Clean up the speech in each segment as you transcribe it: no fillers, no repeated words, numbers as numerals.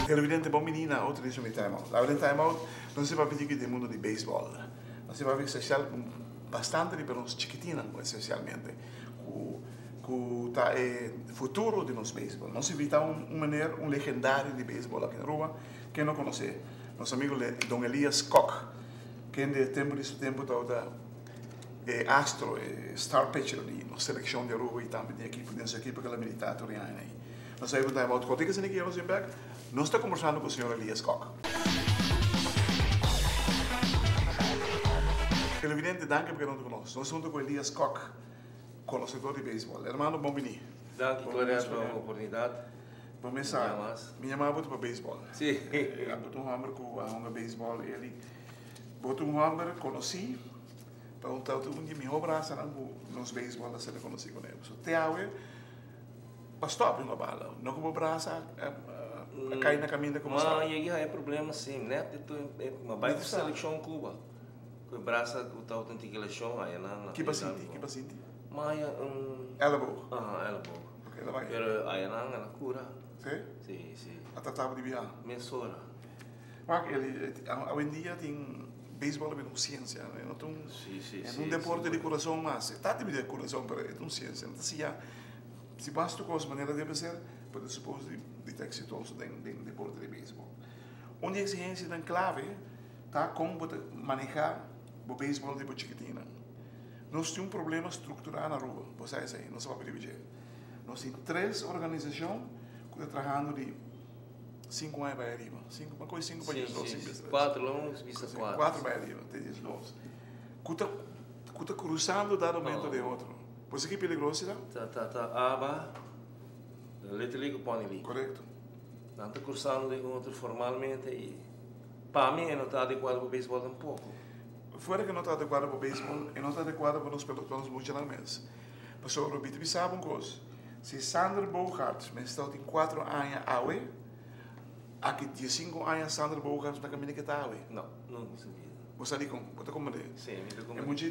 Televidente, bom menina, outro dia de timeout. Lá em timeout, nós vamos falar do mundo de beisebol. Nós vamos ver especial bastante para nós chiquitinos, essencialmente, que tá futuro de nosso beisebol. Nós invitamos um legendário de beisebol aqui na rua, que não conhece, nosso amigo Don Elias Koch, que de tempo todo astro, star pitcher de nossa seleção de rua e também de equipe, de nossa equipe que é militar toriana. Nós vamos ver o que acontece aqui em Rosenberg. Nós estamos conversando com o senhor Elias Koch. Televidente, danke porque não te conosco. Nós estamos com Elias Koch, conhecedor de beisebol. Hermano, bom venir. Danke, Clarice, pela oportunidade. Vamos começar. Minha mãe botou para beisebol. Sim. Ela botou hammer com a beisebol. Ele botou hammer, conheci. Perguntou se um dia me abraça nos beisebol, se ele conheci com ele. So, até agora, stop uma bala. Não como abraça, cai na caminho como está. Mas aí é problema sim, né? Mas vai para a seleção Cuba. Que abraça o tal de seleção aí na. Que paciente? Mas elbow. Elbow. Ok, ela vai. Pero aí na cura. Sim? Sim. Até estava de viagem. Mensura. Mas ele, hoje em dia tem beisebol é uma ciência, né? Não é um deporte de coração, mas está de coração, mas é uma ciência. Então, se basta com as maneiras de ser, pode supor de ter exitoso no deporte de beisebol. Uma exigência tão clave está como manejar o beisebol de chiquitina. Nós temos um problema estrutural na rua, vocês aí, não se vai privilegiar. Nós temos 3 organizações que estão trabalhando de 5 anos para arriba. 5 para 10 4 longos, vista 4. 4 para arriba, até 10 longos. Que está cruzando dado momento de outro. Por isso que é peligroso, não? Tá. Aba, letra liga, põe ali. Correto. Não está cruzando de outro formalmente e para mim não está adequado para o beisebol um pouco. Fora que não está adequado para o beisebol, não está adequado para os pelotões multinacionais. Mas o Robito sabe uma coisa. Se Sander Bogaerts, mas está em 4 anos awe, aqui 15 anos Sander Bogaerts na caminho que está awe. Não sabia. Você ali como é? Sim, é muito,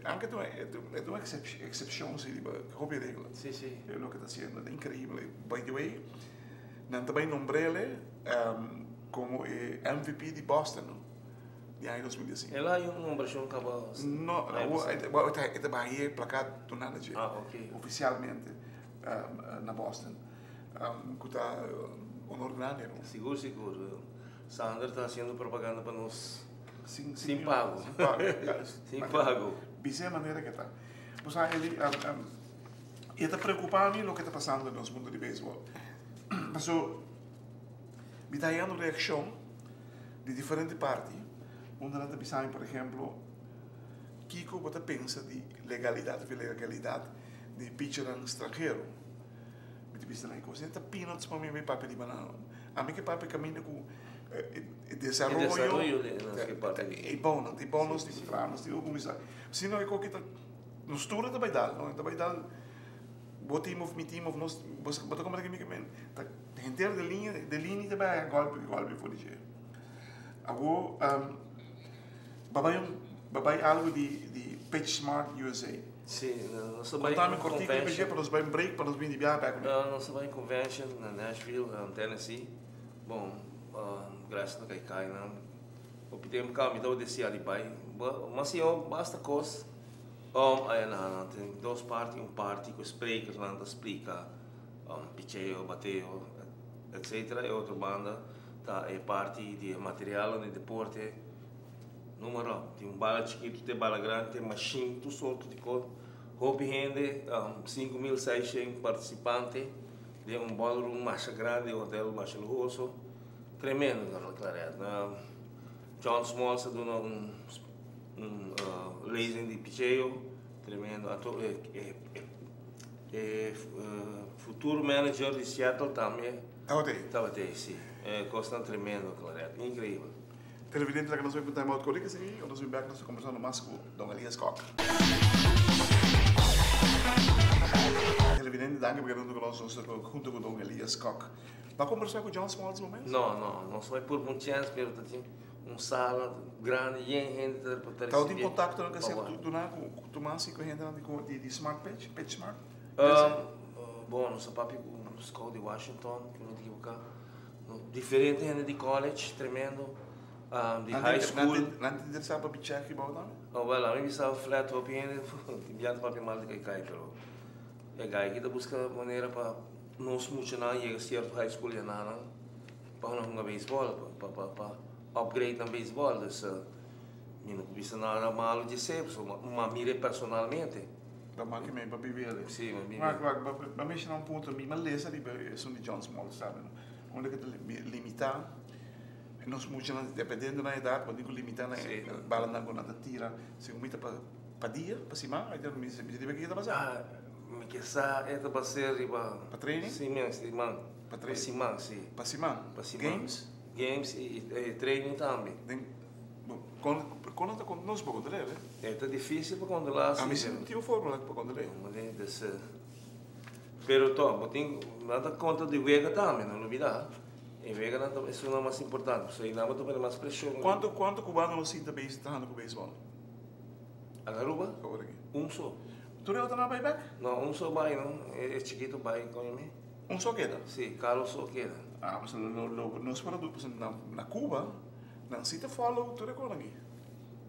anche é uma exceção, se copia regra. Sim. É o que está sendo, é incrível. By the way, não também nombrele como MVP de Boston, de ano 2015. Ela é uma versão que não, é Bahia placado do Nanaje, oficialmente na Boston, que está honorário. Seguro. Sander está fazendo propaganda para nós. Sim, pago. Sim, pago. Bisa maneira que está. Pois ele está preocupado com o que está passando no mundo de beisebol. Mas me está dando reação de diferentes partes. Onde nós pensamos, por exemplo, Kiko você pensa de legalidade de pitcher estrangeiro. Me pensa na coisa. Então, peanuts para mim é papel de banana. A mim que papel caminha com desarrollo e bônus de planos de alguns. Se não é qualquer nos tura também dá, não também dá. Botimos nós, você como é que me tá inteiro de linha também golpe for dizer. Agora babai algo de Pitch Smart USA. Sim, nós trabalhamos em convention para os bem break para os bem de viagem. Nós trabalhamos em convention na Nashville, Tennessee. Bom, graças a Kaikai, o tempo que me deu desse ali pai, mas eu basta coisa. Tem 2 partes, parte que os breakers não explica, picheio, bateu, etc. E outra banda tá é parte de material de deporte. Número, tem bala chiquito, tem bala grande, tem machine, tudo solto de cor. Hobby rende 5.600 participantes de ballroom mais grande, hotel mais luxuoso. Tremendo, claro. John Small se dona laser de picheio, tremendo. Futuro manager de Seattle também. Estava aí, sim. Costa tremendo, claro. Incrível. Televidente que nós vamos perguntar mais colegas aqui, nós vamos ver nós conversando mais com Don Elias Koch. televidente, danke porque não conosco junto com Dom Elias Koch. Mas conversar com o John Small nesse momento? Não só é por um chance, mas tem sala grande, gente para Tá em contato com você com Tomás e com a gente de Smart Page Smart? Bom, nosso papi no escola de Washington, que não te equivocar, diferente gente de college, tremendo, de high school. Não te interessava para bichar aqui about também? Oh, well, a mim estava flat top ainda, enviando papi mal de cai, pero é gai que busca maneira para nós muito não ir a certo high school e não, para não jogar beisebol, para upgrade na beisebol, então, não precisa nada malo de ser, mas mire personalmente. Para que me para viver ali. Sim, mas mencionar ponto, mas lesa ali, são de John Small, sabe? Onde que limitar, nós muito dependendo da idade, quando digo limitar na bala na quando tira, se limita para dia, para cima, aí me deve que está passando. Me que sa é para ser para treining? Sim, mesmo, para cima, sim. Para cima. Games e training também. Quando está com nós para controlar, é difícil para controlar. A mim não tinha fórmula para controlar. Mas pero to, tem nada conta de Vega também, não olvidar. Em Vega não é o mais importante, isso aí não é mais pressão. Quanto cubano não sinta bem estando com o beisebol? A Garuba? Só. Tu não está na buyback? Não, só vai, não. É chiquito vai com ele. Só queda? Sim, Carlos só queda. Mas nós falamos na Cuba, não sinta follow, tu recorda aqui?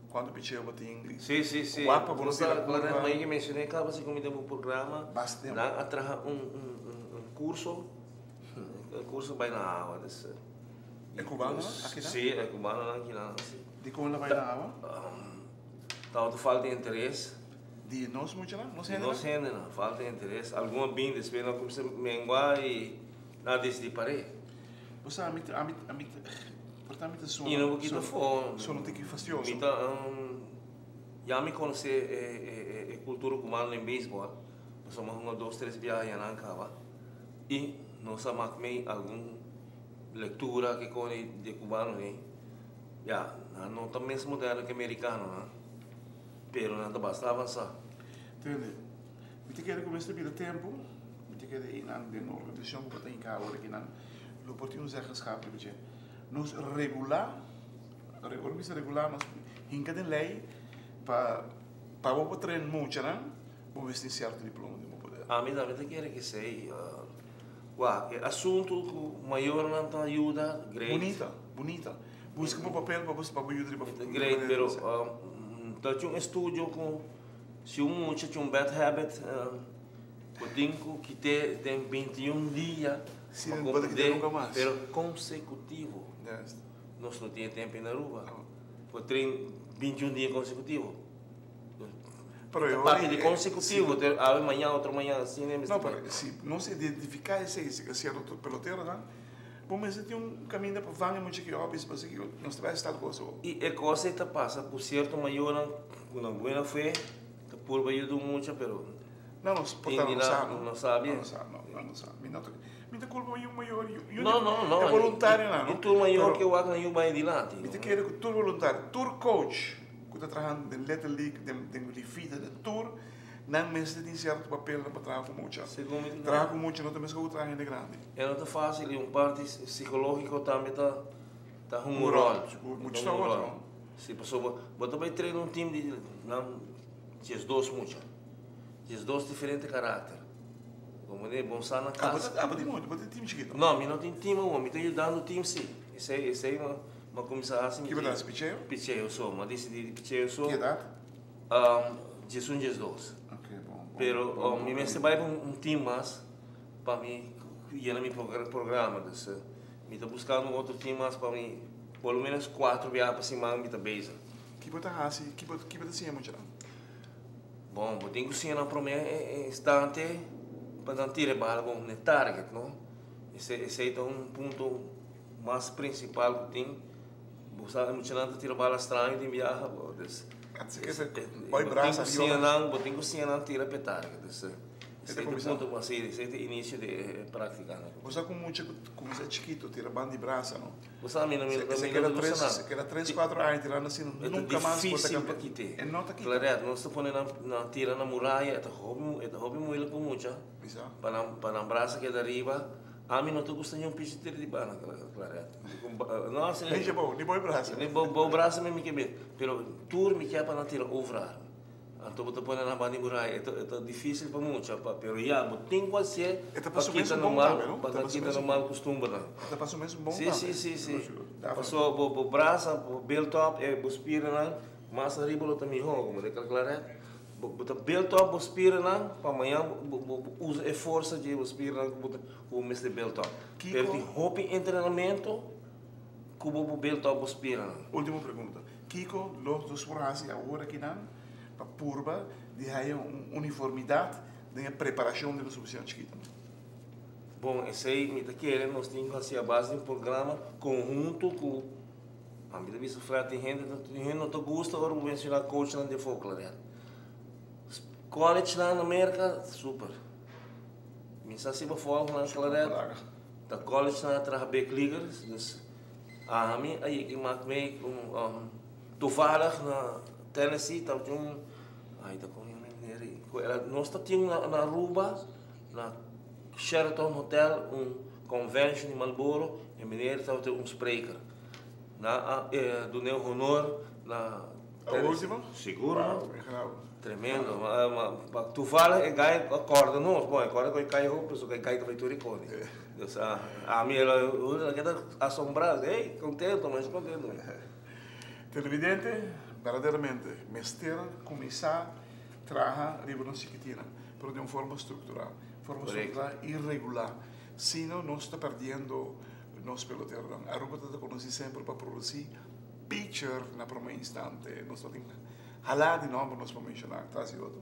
Quando picheu batia inglês. Sim. Guapa, por você mas que mencionei, acaba se comida um programa, dá atrás curso, o curso vai na água desse. É cubano aqui não? Sim, é cubano aqui não. De como ela vai na água? Tá falta de interesse. De nós muito não? Nós ainda não, falta de interesse. Alguma bem depois não começa a menguar e nada decide parar. Você portanto e não quita fome. Só não tem que fastioso. Já me conhece a cultura cubana em beisebol. Nós somos 2, 3 viagens na Ancaba. E nós sabemos alguma leitura que com de cubano né. Já, não está mesmo moderno que americano, né? Pero não basta avançar. Entende? Me quer começar a vir tempo, me quer ir na organização que tem cá agora que não, o oportuno é escapar porque nos regular nós hinca de lei para o treino muito, né? Vamos ver se certo diploma de poder. A mim também quer que sei, assunto que maior não te ajuda, great. Bonita. Busca um papel para você para ajudar para. Great, pero tinha um estúdio com se muchacho tinha bad habit, eu tenho que tem 21 dias. Sim, não pode ter nunca mais. Pero consecutivo. Nós não tínhamos tempo na rua. Eu treino 21 dias consecutivos. Parte de consecutivo, amanhã, outro manhã, assim, né? Não, se não se identificar esse certo peloteiro, né? Vamos ter caminho para vaga muito que óbvio para seguir, não se vai estar coisa. E a coisa está passa por certo maior, uma boa fé, está por baixo do muito, pero não sabe. Não sabe. Me dá culpa maior. Não. É voluntário, não. E tu maior que eu acho que eu vai adiante. Me quer que tu voluntário, tour coach, que está trabalhando em Little League, de vida de tour, não me tem certo papel para trabalhar com muito. Trabalhar com muito, não tem mesmo que trabalhar de grande. É não está fácil, e parte psicológico também está humorado. Muito está outro. Se pessoa, você vai treinar um time de não, dias dois muito, dias dois diferentes caráter. Como é bom estar na casa. Mas tem time chiquito. Não, eu não tenho time, eu estou ajudando o time sim. Esse aí uma começar assim. Que verdade, picheio? Picheio só, mas decidi picheio só. Que idade? Dias 1, dias 2. Ok, bom. Pero me vai um time mais para mim ir no meu programa. Me está buscando outro time mais para mim, pelo menos 4 viagens para cima, me está base. Que bota assim, que bota assim muito. Bom, eu tenho que ser na primeira instante para não tirar bala bom no target, não? Esse é um ponto mais principal que tem. Você não tira bala estranha de viajar, Vai braço ali. Eu tenho que ser não tira para target. Esse ponto, mas esse é o início de prática. Você como é chiquito, tira banda de braça, não? Você a mim não me era 3, 4 anos, tirando assim, nunca mais pode cambiar. É nota aqui. Claro, não se põe na tira na muralha, é hobby muito com muito. Para braça que é da riba, a mim não estou gostando de piso de banda, claro. Nossa, nem é bom, nem bom braço. Nem bom braço me quer ver, pero tour me quer para tirar over. Então, você põe na banda de muralha, é difícil para muito, pero já, tem que ser para quita normal costume, não? Está passando mesmo bom. Sim. Passou o braço, o belt top, o spira não, mas a riba também joga, mas é claro. O belt top, o spira não, para amanhã usa a força de o spira não, o mestre belt top. Pero tem roupa em treinamento, com o belt top, o spira não. Última pergunta. Kiko, los dos braços agora aqui não? Para purba de uma uniformidade da preparação da subvenção chiquita. Bom, esse aí me querendo nós temos que fazer a base de um programa conjunto com a minha vista frente tem gente não te gosta ou mencionar coach lá de folclore. College lá na América super. Me sabe se for lá na clare. Da college lá traga big leaguers, dus a mim aí que me toevallig na Tennessee, tá aí tá com nós tínhamos na Aruba, na Sheraton Hotel, convention em Marlboro, e mineiro estava spreker. Do meu honor, na a última? Seguro, tremendo. Tu fala e cai acorda, não, bom, agora que cai roupa, só que cai também tu recorde. A minha ela queda assombrada, contento, mas contento. Televidente, verdadeiramente, mestre começar a trabalhar a nível chiquitina, mas de uma forma estrutural irregular. Senão, nós estamos perdendo nos peloteiros. A Aruba está conhecida sempre para produzir pitcher na primeira instante. Nós estamos falar de nome, nós vamos mencionar, nós temos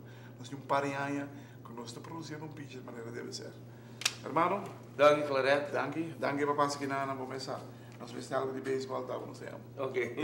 um par de anos que nós estamos produzindo pitcher de maneira deve ser. Hermano, danke, Clarette. Danke, para passar aqui na começar. Nós vamos ter algo de beisebol, tá? Não sei. Ok.